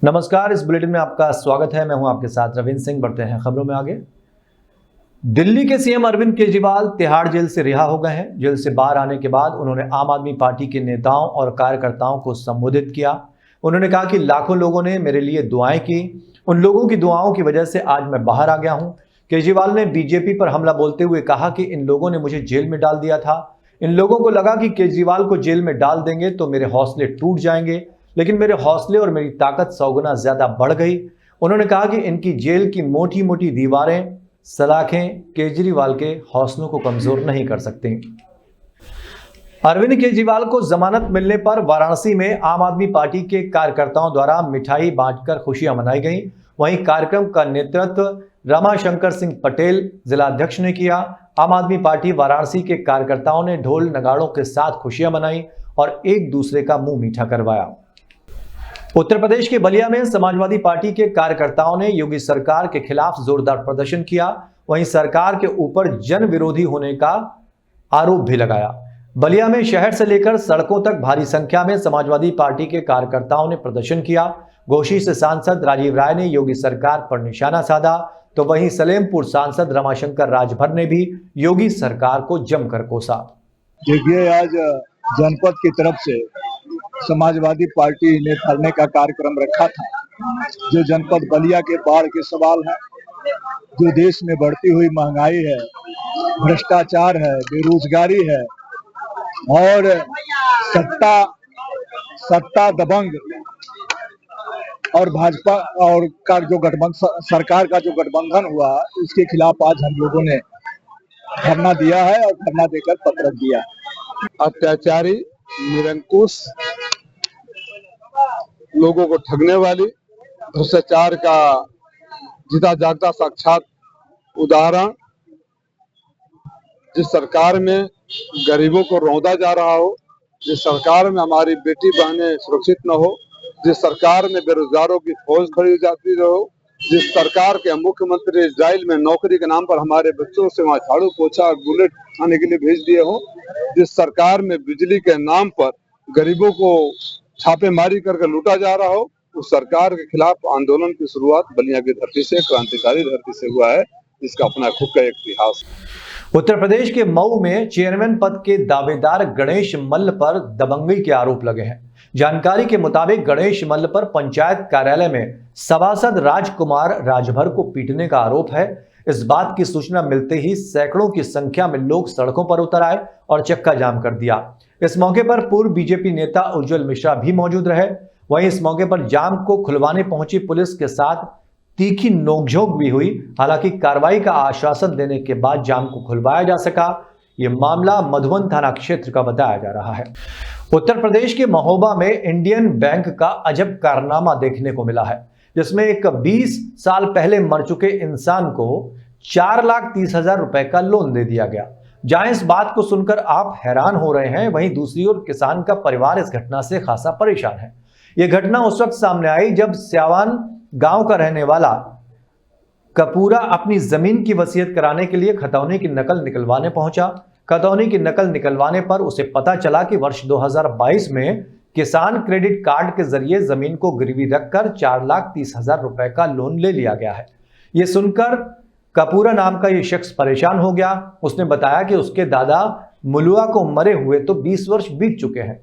नमस्कार, इस बुलेटिन में आपका स्वागत है। मैं हूं आपके साथ रविंद्र सिंह। बढ़ते हैं खबरों में आगे। दिल्ली के सीएम अरविंद केजरीवाल तिहाड़ जेल से रिहा हो गए हैं। जेल से बाहर आने के बाद उन्होंने आम आदमी पार्टी के नेताओं और कार्यकर्ताओं को संबोधित किया। उन्होंने कहा कि लाखों लोगों ने मेरे लिए दुआएं की, उन लोगों की दुआओं की वजह से आज मैं बाहर आ गया हूं। केजरीवाल ने बीजेपी पर हमला बोलते हुए कहा कि इन लोगों ने मुझे जेल में डाल दिया था। इन लोगों को लगा कि केजरीवाल को जेल में डाल देंगे तो मेरे हौसले टूट जाएंगे, लेकिन मेरे हौसले और मेरी ताकत 100 गुना ज्यादा बढ़ गई। उन्होंने कहा कि इनकी जेल की मोटी मोटी दीवारें, सलाखें केजरीवाल के हौसलों को कमजोर नहीं कर सकती। अरविंद केजरीवाल को जमानत मिलने पर वाराणसी में आम आदमी पार्टी के कार्यकर्ताओं द्वारा मिठाई बांटकर खुशियां मनाई गई। वहीं कार्यक्रम का नेतृत्व रमाशंकर सिंह पटेल जिलाध्यक्ष ने किया। आम आदमी पार्टी वाराणसी के कार्यकर्ताओं ने ढोल नगाड़ों के साथ खुशियां मनाई और एक दूसरे का मुंह मीठा करवाया। उत्तर प्रदेश के बलिया में समाजवादी पार्टी के कार्यकर्ताओं ने योगी सरकार के खिलाफ जोरदार प्रदर्शन किया। वहीं सरकार के ऊपर जन विरोधी होने का आरोप भी लगाया। बलिया में शहर से लेकर सड़कों तक भारी संख्या में समाजवादी पार्टी के कार्यकर्ताओं ने प्रदर्शन किया। घोसी से सांसद राजीव राय ने योगी सरकार पर निशाना साधा, तो वहीं सलेमपुर सांसद रमाशंकर राजभर ने भी योगी सरकार को जमकर कोसा। देखिए, आज जनपद की तरफ से समाजवादी पार्टी ने धरने का कार्यक्रम रखा था। जो जनपद बलिया के बाढ़ के सवाल है, जो देश में बढ़ती हुई महंगाई है, भ्रष्टाचार है, बेरोजगारी है और सत्ता दबंग और भाजपा और का जो गठबंधन सरकार का जो गठबंधन हुआ, उसके खिलाफ आज हम लोगों ने धरना दिया है और धरना देकर पत्र दिया। अत्याचारी, निरंकुश, लोगों को ठगने वाली, भ्रष्टाचार का जीता जागता साक्षात उदाहरण, जिस सरकार में गरीबों को रौंदा जा रहा हो, जिस सरकार में हमारी बेटी बहनें सुरक्षित न हो, जिस सरकार में बेरोजगारों की फौज खड़ी जाती रहो, जिस सरकार के मुख्यमंत्री इजराइल में नौकरी के नाम पर हमारे बच्चों से वहां झाड़ू पोछा बुलेट खाने के लिए भेज दिए हो, जिस सरकार में बिजली के नाम पर गरीबों को छापेमारी करके लूटा जा रहा हो, उस सरकार के खिलाफ आंदोलन की शुरुआत बलिया की धरती से, क्रांतिकारी धरती से हुआ है, जिसका अपना खुद का एक इतिहास। उत्तर प्रदेश के मऊ में चेयरमैन पद के दावेदार गणेश मल्ल पर दबंगई के आरोप लगे हैं। जानकारी के मुताबिक गणेश मल्ल पर पंचायत कार्यालय में सभासद राजकुमार राजभर को पीटने का आरोप है। इस बात की सूचना मिलते ही सैकड़ों की संख्या में लोग सड़कों पर उतर आए और चक्का जाम कर दिया। इस मौके पर पूर्व बीजेपी नेता उज्जवल मिश्रा भी मौजूद रहे। वहीं इस मौके पर जाम को खुलवाने पहुंची पुलिस के साथ तीखी नोकझोंक भी हुई। हालांकि कार्रवाई का आश्वासन देने के बाद जाम को खुलवाया जा सका। यह मामला मधुबन थाना क्षेत्र का बताया जा रहा है। उत्तर प्रदेश के महोबा में इंडियन बैंक का अजब कारनामा देखने को मिला है, जिसमें एक 20 साल पहले मर चुके इंसान को 4,30,000 रुपए का लोन दे दिया गया। जहां इस बात को सुनकर आप हैरान हो रहे हैं, वहीं दूसरी ओर किसान का परिवार इस घटना से खासा परेशान है। यह घटना उस वक्त सामने आई जब स्यावान गांव का रहने वाला कपूरा अपनी जमीन की वसीयत कराने के लिए खतौनी की नकल निकलवाने पहुंचा। खतौनी की नकल निकलवाने पर उसे पता चला कि वर्ष 2022 में किसान क्रेडिट कार्ड के जरिए जमीन को गिरवी रखकर 4,30,000 रुपए का लोन ले लिया गया है। यह सुनकर कपूरा नाम का यह शख्स परेशान हो गया। उसने बताया कि उसके दादा मुलुआ को मरे हुए तो 20 वर्ष बीत चुके हैं।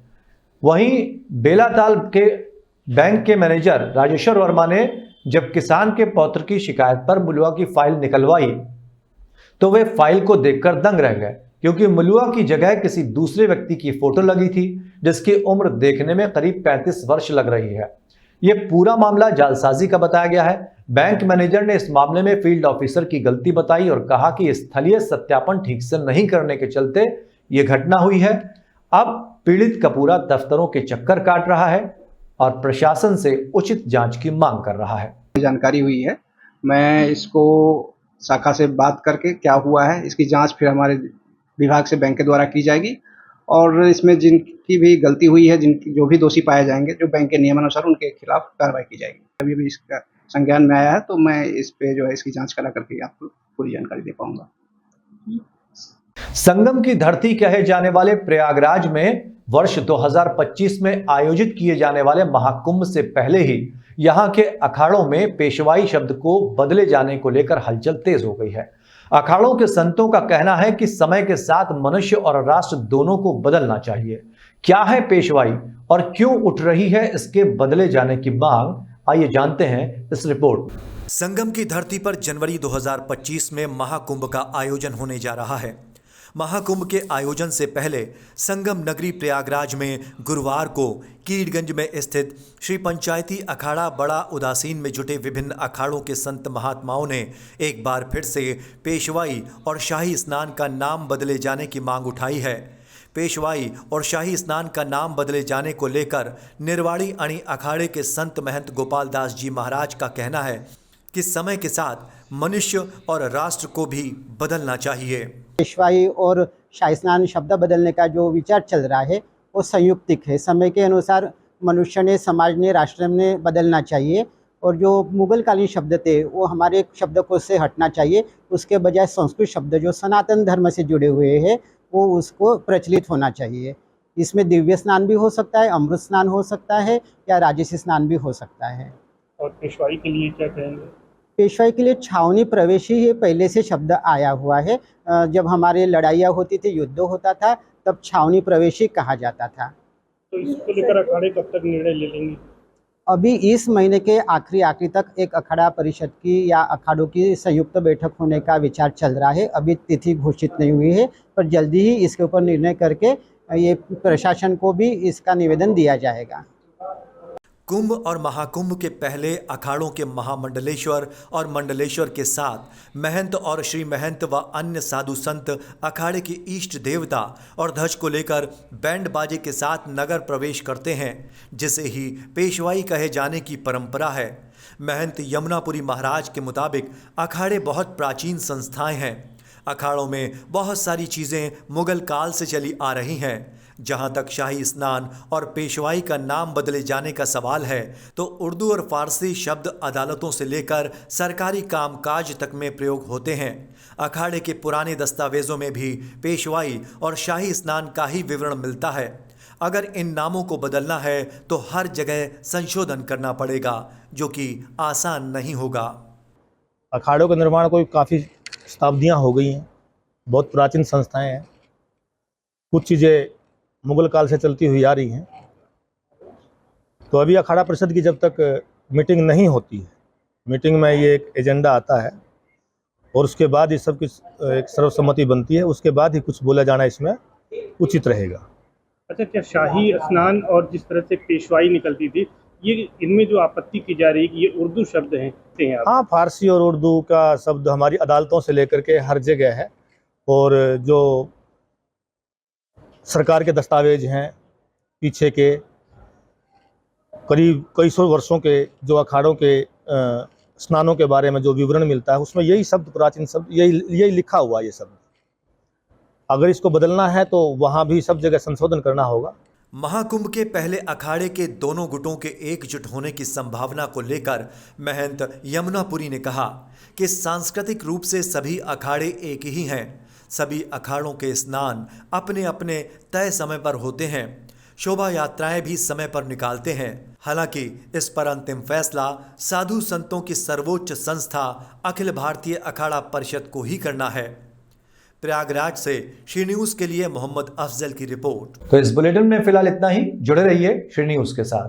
वहीं बेलाताल के बैंक के मैनेजर राजेश्वर वर्मा ने जब किसान के पौत्र की शिकायत पर मुलुआ की फाइल निकलवाई तो वे फाइल को देखकर दंग रह गए, क्योंकि मुलुआ की जगह किसी दूसरे व्यक्ति की फोटो लगी थी, जिसकी उम्र देखने में करीब 35 वर्ष लग रही है। यह पूरा मामला जालसाजी का बताया गया है। बैंक मैनेजर ने इस मामले में फील्ड ऑफिसर की गलती बताई और कहा कि स्थलीय सत्यापन ठीक से नहीं करने के चलते यह घटना हुई है। अब पीड़ित कपूरा दफ्तरों के चक्कर काट रहा है और प्रशासन से उचित जांच की मांग कर रहा है। जानकारी हुई है, मैं इसको शाखा से बात करके क्या हुआ है इसकी जांच फिर हमारे विभाग से बैंक के द्वारा की जाएगी और इसमें जिनकी भी गलती हुई है, जिनकी जो भी दोषी पाए जाएंगे, जो बैंक के नियमानुसार उनके खिलाफ कार्रवाई की जाएगी। अभी भी इसका संज्ञान में आया है तो मैं इस पे जो है इसकी जांच करा करके आपको पूरी जानकारी दे पाऊंगा। संगम की धरती कहे जाने वाले प्रयागराज में वर्ष 2025 में आयोजित किए जाने वाले महाकुंभ से पहले ही यहां के अखाड़ों में पेशवाई शब्द को बदले जाने को लेकर हलचल तेज हो गई है। अखाड़ों के संतों का कहना है कि समय के साथ मनुष्य और राष्ट्र दोनों को बदलना चाहिए। क्या है पेशवाई और क्यों उठ रही है इसके बदले जाने की मांग, आइए जानते हैं इस रिपोर्ट। संगम की धरती पर जनवरी 2025 में महाकुंभ का आयोजन होने जा रहा है। महाकुंभ के आयोजन से पहले संगम नगरी प्रयागराज में गुरुवार को कीड़गंज में स्थित श्री पंचायती अखाड़ा बड़ा उदासीन में जुटे विभिन्न अखाड़ों के संत महात्माओं ने एक बार फिर से पेशवाई और शाही स्नान का नाम बदले जाने की मांग उठाई है। पेशवाई और शाही स्नान का नाम बदले जाने को लेकर निर्वाड़ी अणी अखाड़े के संत महंत गोपाल दास जी महाराज का कहना है कि समय के साथ मनुष्य और राष्ट्र को भी बदलना चाहिए। पेशवाई और शाही स्नान शब्द बदलने का जो विचार चल रहा है वो संयुक्तिक है। समय के अनुसार मनुष्य ने, समाज ने, राष्ट्र ने बदलना चाहिए और जो मुगल कालीन शब्द थे वो हमारे शब्दकोश से हटना चाहिए। उसके बजाय संस्कृत शब्द जो सनातन धर्म से जुड़े हुए हैं वो उसको प्रचलित होना चाहिए। इसमें दिव्य स्नान भी हो सकता है, अमृत स्नान हो सकता है या राजसी स्नान भी हो सकता है। और पेशवाई के लिए क्या कहेंगे? पेशवाई के लिए छावनी प्रवेशी ही पहले से शब्द आया हुआ है। जब हमारे लड़ाइयाँ होती थी, युद्ध होता था, तब छावनी प्रवेशी कहा जाता था। तो इसको लेकर अखाड़े कब तक निर्णय ले लेंगे? अभी इस महीने के आखिरी तक एक अखाड़ा परिषद की या अखाड़ों की संयुक्त बैठक होने का विचार चल रहा है। अभी तिथि घोषित नहीं हुई है, पर जल्दी ही इसके ऊपर निर्णय करके ये प्रशासन को भी इसका निवेदन दिया जाएगा। कुंभ और महाकुंभ के पहले अखाड़ों के महामंडलेश्वर और मंडलेश्वर के साथ महंत और श्री महंत व अन्य साधु संत अखाड़े के इष्ट देवता और ध्वज को लेकर बैंड बाजे के साथ नगर प्रवेश करते हैं, जिसे ही पेशवाई कहे जाने की परंपरा है। महंत यमुनापुरी महाराज के मुताबिक अखाड़े बहुत प्राचीन संस्थाएं हैं। अखाड़ों में बहुत सारी चीज़ें मुगल काल से चली आ रही हैं। जहां तक शाही स्नान और पेशवाई का नाम बदले जाने का सवाल है तो उर्दू और फारसी शब्द अदालतों से लेकर सरकारी कामकाज तक में प्रयोग होते हैं। अखाड़े के पुराने दस्तावेजों में भी पेशवाई और शाही स्नान का ही विवरण मिलता है। अगर इन नामों को बदलना है तो हर जगह संशोधन करना पड़ेगा, जो कि आसान नहीं होगा। अखाड़ों का निर्माण को काफ़ी शताब्दियाँ हो गई हैं, बहुत प्राचीन संस्थाएं हैं। कुछ चीज़ें मुगल काल से चलती हुई आ रही हैं। तो अभी अखाड़ा परिषद की जब तक मीटिंग नहीं होती है, मीटिंग में ये एक एजेंडा आता है और उसके बाद ये सब कुछ एक सर्वसम्मति बनती है, उसके बाद ही कुछ बोला जाना इसमें उचित रहेगा। अच्छा, क्या शाही स्नान और जिस तरह से पेशवाई निकलती थी, ये इनमें जो आपत्ति की जा रही है कि ये उर्दू शब्द हैं? हाँ, फारसी और उर्दू का शब्द हमारी अदालतों से लेकर के हर जगह है और जो सरकार के दस्तावेज हैं पीछे के करीब कई सौ वर्षों के जो अखाड़ों के स्नानों के बारे में जो विवरण मिलता है उसमें यही शब्द, प्राचीन शब्द यही लिखा हुआ है। ये शब्द अगर इसको बदलना है तो वहाँ भी सब जगह संशोधन करना होगा। महाकुंभ के पहले अखाड़े के दोनों गुटों के एकजुट होने की संभावना को लेकर महंत यमुनापुरी ने कहा कि सांस्कृतिक रूप से सभी अखाड़े एक ही हैं। सभी अखाड़ों के स्नान अपने अपने तय समय पर होते हैं। शोभा यात्राएं भी समय पर निकालते हैं। हालांकि इस पर अंतिम फैसला साधु संतों की सर्वोच्च संस्था अखिल भारतीय अखाड़ा परिषद को ही करना है। प्रयागराज से श्री न्यूज के लिए मोहम्मद अफजल की रिपोर्ट। तो इस बुलेटिन में फिलहाल इतना ही। जुड़े रहिए श्री न्यूज के साथ।